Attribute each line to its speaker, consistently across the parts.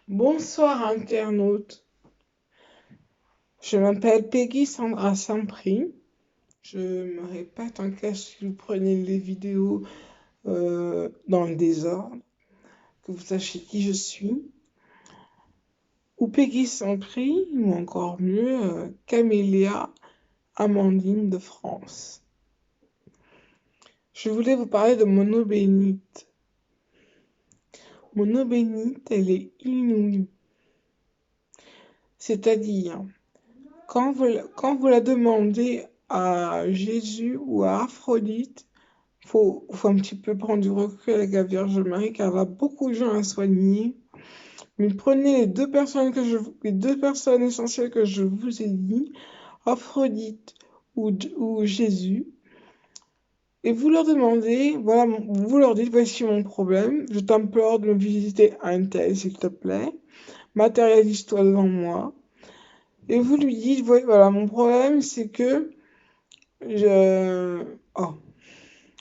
Speaker 1: Bonsoir internaute, je m'appelle Peggy Sandra Saint-Prix. Je me répète en cas si vous prenez les vidéos dans le désordre, que vous sachiez qui je suis. Ou Peggy Saint-Prix, ou encore mieux, Camélia Amandine de France. Je voulais vous parler de mon eau bénite. Mon eau bénite, elle est inouïe. C'est-à-dire, quand vous la demandez à Jésus ou à Aphrodite, faut un petit peu prendre du recul avec la Vierge Marie car elle a beaucoup de gens à soigner. Mais prenez les deux personnes essentielles que je vous ai dit, Aphrodite ou Jésus, et vous leur demandez, voilà, vous leur dites, voici mon problème, je t'implore de me visiter un tel, s'il te plaît, matérialise-toi devant moi. Et vous lui dites, voilà, mon problème, c'est que je... Oh,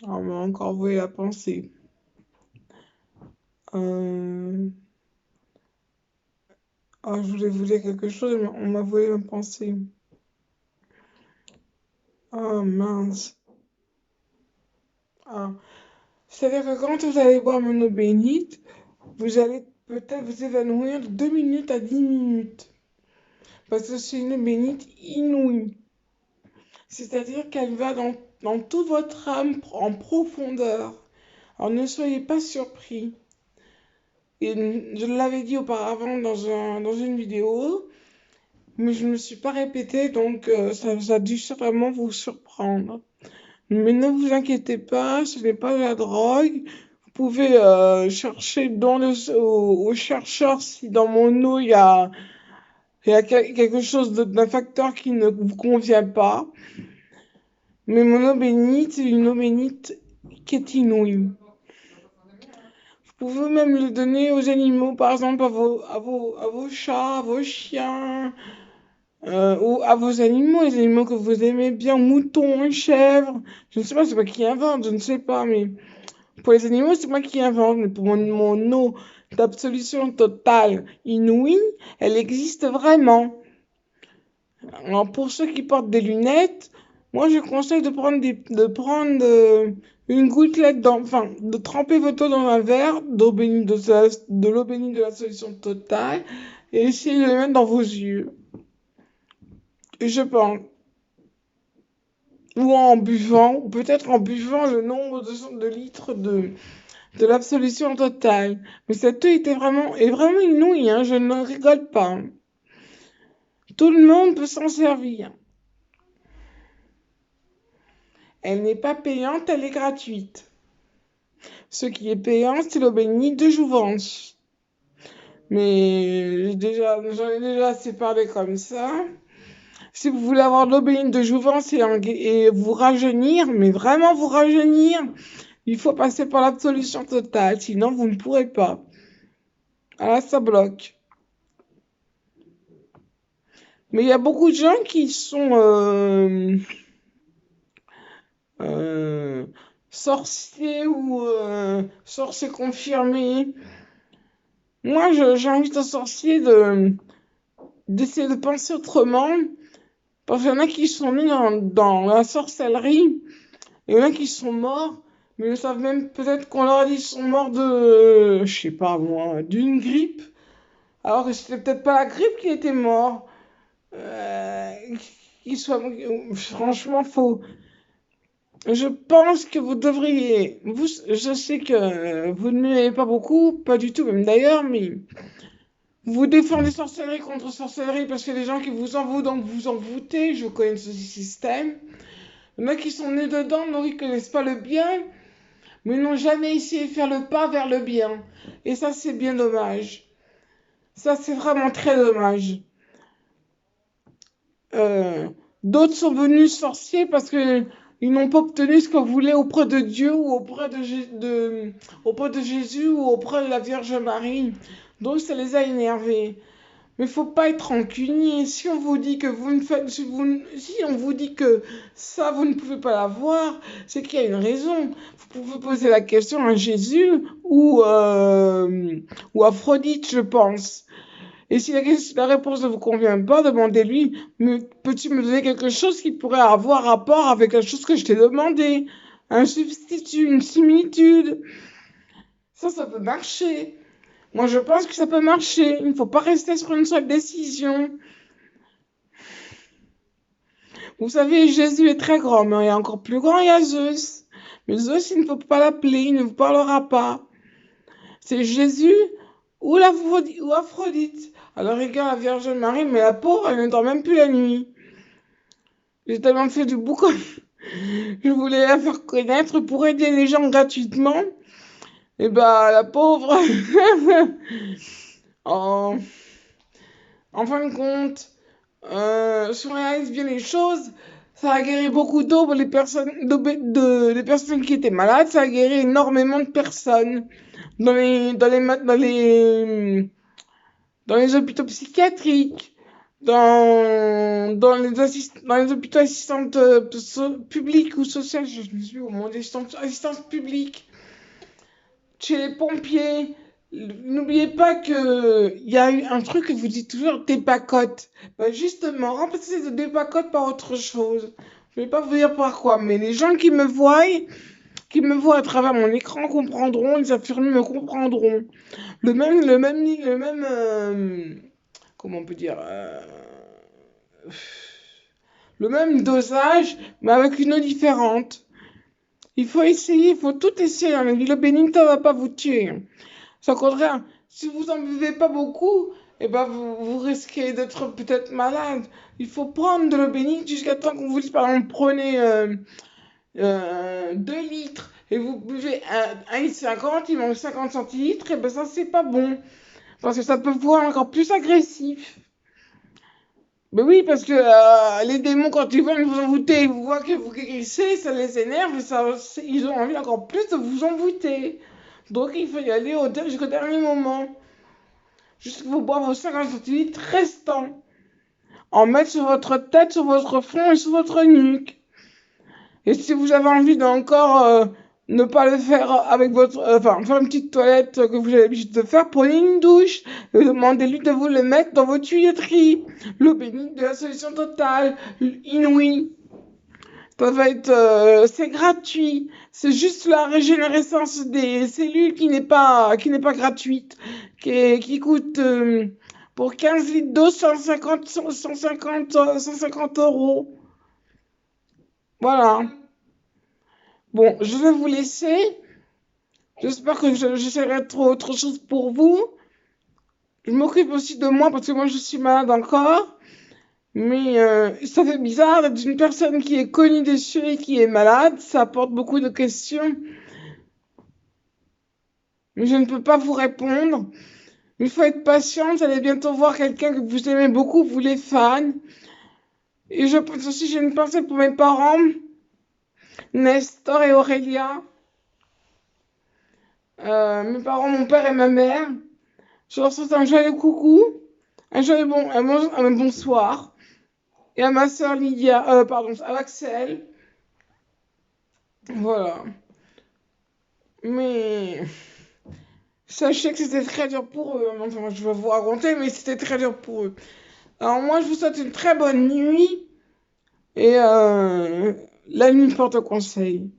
Speaker 1: on m'a encore envoyé la pensée. Euh... Oh, je voulais vous dire quelque chose, mais on m'a volé ma pensée. Oh, mince. Ah. C'est-à-dire que quand vous allez boire mon eau bénite, vous allez peut-être vous évanouir de 2 minutes à 10 minutes. Parce que c'est une eau bénite inouïe. C'est-à-dire qu'elle va dans toute votre âme en profondeur. Alors ne soyez pas surpris. Et je l'avais dit auparavant dans une vidéo, mais je ne me suis pas répétée, donc ça a dû certainement vous surprendre. Mais ne vous inquiétez pas, ce n'est pas de la drogue. Vous pouvez chercher au chercheur si dans mon eau il y a quelque chose d'un facteur qui ne vous convient pas. Mais mon eau bénite, c'est une eau bénite qui est inouïe. Vous pouvez même le donner aux animaux, par exemple à vos chats, à vos chiens, ou à vos animaux, les animaux que vous aimez bien, moutons, chèvres. Je ne sais pas, c'est moi qui invente, je ne sais pas, mais pour les animaux, c'est moi qui invente. Mais pour mon eau d'absolution totale inouïe, elle existe vraiment. Alors pour ceux qui portent des lunettes, moi je conseille de prendre une gouttelette enfin de tremper votre eau dans un verre de l'eau bénite de la solution totale et essayer de le mettre dans vos yeux. Et je pense, ou en buvant, ou peut-être en buvant le nombre de litres de l'absolution totale. Mais cette eau est vraiment inouïe, hein, je ne rigole pas. Tout le monde peut s'en servir. Elle n'est pas payante, elle est gratuite. Ce qui est payant, c'est l'eau bénite de Jouvence. Mais j'en ai déjà assez parlé comme ça. Si vous voulez avoir de l'eau bénite de Jouvence et vous rajeunir, mais vraiment vous rajeunir, il faut passer par l'absolution totale, sinon vous ne pourrez pas. Ah là, ça bloque. Mais il y a beaucoup de gens qui sont euh, sorciers ou sorciers confirmés. Moi, j'invite aux sorciers d'essayer de penser autrement. Parce qu'il y en a qui sont nés dans la sorcellerie, et il y en a qui sont morts, mais ils savent même peut-être qu'on leur a dit qu'ils sont morts je sais pas moi, d'une grippe, alors que c'était peut-être pas la grippe qui était mort. Euh, qu'ils soient, franchement, faux. Je pense que vous devriez, je sais que vous ne m'aimez pas beaucoup, pas du tout même d'ailleurs, mais vous défendez sorcellerie contre sorcellerie parce qu'il y a des gens qui vous en vouent, donc vous en voûtez, je connais ce système. Il y en a qui sont nés dedans, ne reconnaissent pas le bien, mais n'ont jamais essayé de faire le pas vers le bien. Et ça, c'est bien dommage. Ça, c'est vraiment très dommage. Euh, D'autres sont venus sorciers parce que ils n'ont pas obtenu ce qu'ils voulaient auprès de Dieu ou auprès de Jésus ou auprès de la Vierge Marie. Donc ça les a énervés. Mais faut pas être rancunier. Si on vous dit que vous ne faites, si on vous dit que ça, vous ne pouvez pas l'avoir, c'est qu'il y a une raison. Vous pouvez poser la question à Jésus ou à Aphrodite, je pense. Et si la réponse ne vous convient pas, demandez-lui, peux-tu me donner quelque chose qui pourrait avoir rapport avec la chose que je t'ai demandé? Un substitut, une similitude. Ça peut marcher. Moi, je pense que ça peut marcher. Il ne faut pas rester sur une seule décision. Vous savez, Jésus est très grand, mais il y a encore plus grand, il y a Zeus. Mais Zeus, il ne faut pas l'appeler, il ne vous parlera pas. C'est Jésus ou Aphrodite. Alors, regarde la Vierge Marie, mais la pauvre, elle ne dort même plus la nuit. J'ai tellement fait du boucan. Je voulais la faire connaître pour aider les gens gratuitement. Et bah, la pauvre. en, en fin de compte, si on réalise bien les choses, ça a guéri beaucoup d'eau pour les personnes, les personnes qui étaient malades. Ça a guéri énormément de personnes dans les hôpitaux psychiatriques, dans les hôpitaux assistantes publiques ou sociales, je me suis au monde assistance publique, chez les pompiers. N'oubliez pas que il y a eu un truc que vous dites toujours, dépacote. Ben justement, remplacez ce dépacote par autre chose. Je vais pas vous dire par quoi, mais les gens qui me voient à travers mon écran comprendront, les infirmiers me comprendront. Comment on peut dire, le même dosage, mais avec une eau différente. Il faut essayer, il faut tout essayer dans la vie. Le bénito ne va pas vous tuer. C'est au contraire, si vous en buvez pas beaucoup, eh ben vous risquez d'être peut-être malade. Il faut prendre de l'eau bénite jusqu'à temps qu'on vous dise, par exemple, prenez 2 litres et vous buvez 1,50 litre, il manque 50 centilitres, et ben ça c'est pas bon. Parce que ça peut vous rendre encore plus agressif. Mais oui, parce que les démons, quand ils viennent vous envoûter, ils vous voient que vous guérissez, ça les énerve, et ils ont envie encore plus de vous envoûter. Donc il faut y aller jusqu'au dernier moment. Jusqu'à vous boire vos 50 centilitres restants. En mettre sur votre tête, sur votre front et sur votre nuque. Et si vous avez envie d'encore ne pas le faire avec enfin, faire une petite toilette que vous avez l'habitude de faire, prenez une douche et demandez-lui de vous le mettre dans vos tuyauteries. L'eau bénite de la solution totale, inouïe. Ça va être, c'est gratuit. C'est juste la régénérescence des cellules qui n'est pas gratuite, qui coûte pour 15 litres d'eau 150 euros. Voilà. Bon, je vais vous laisser. J'espère que j'essaierai de trouver autre chose pour vous. Je m'occupe aussi de moi parce que moi je suis malade encore. Mais ça fait bizarre d'être une personne qui est connue des cieux et qui est malade. Ça apporte beaucoup de questions. Mais je ne peux pas vous répondre. Il faut être patient. Vous allez bientôt voir quelqu'un que vous aimez beaucoup, vous les fans. Et je pense aussi, j'ai une pensée pour mes parents, Nestor et Aurélia. Mes parents, mon père et ma mère. Je leur souhaite un joyeux coucou, un bonsoir. Et à ma sœur Lydia, pardon, à Axel. Voilà. Mais sachez que c'était très dur pour eux. Enfin, je vais vous raconter, mais c'était très dur pour eux. Alors moi, je vous souhaite une très bonne nuit. Et la nuit porte conseil.